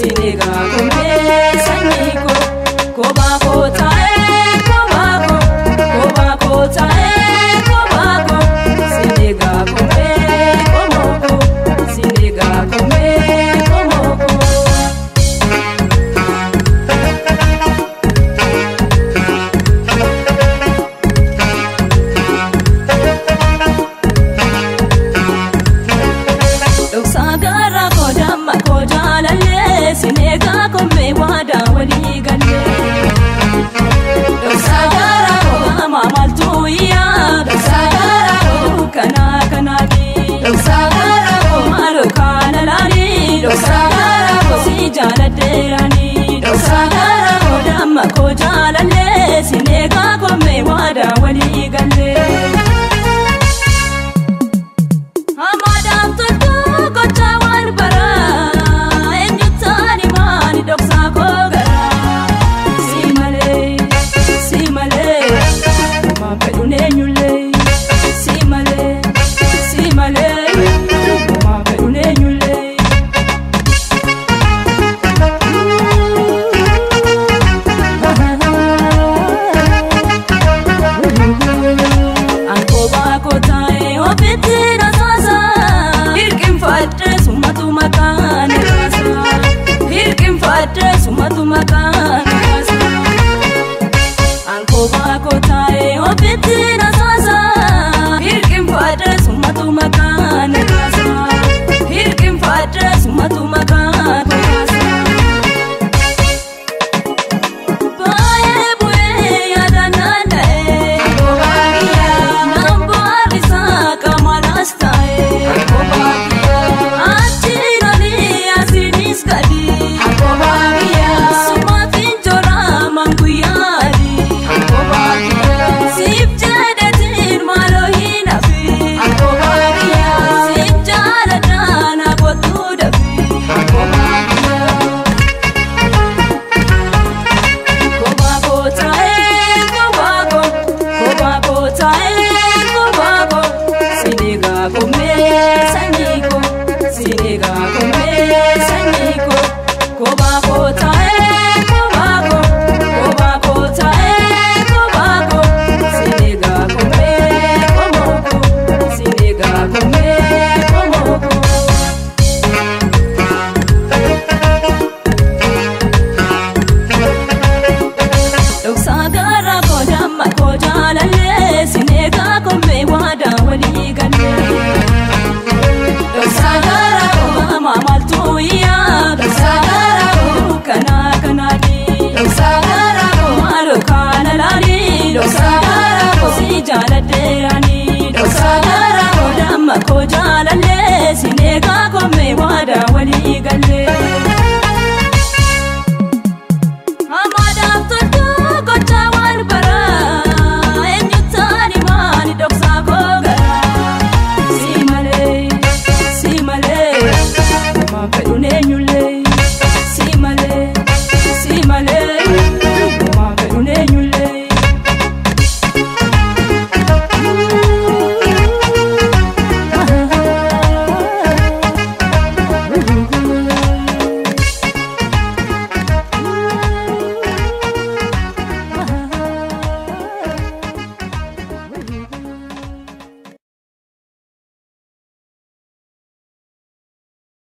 sinega kumbe sanyiko kobako tae kobako tae kobako sinega kumbe komoko sinega kumbe komoko Sagara kodama kodalale sinega kumbe wada wali galle Sagara kodama maltuya Sagara kana kanagi Sagara malu kana lani Sagara si jaladerani Sagara kodama kodalale sinega kumbe wada wali galle Sumatu makan kasa Anko bako tae opetina sasa Hirkim fadre sumatu makan kasa Hirkim fadre sumatu makan kasa Bae bue yada nanae Anko bagia Nambo arisa kamanastae Anko bagia Achinani asinis kadi Anko bagia Sagara kodama kodalale sinega kome wada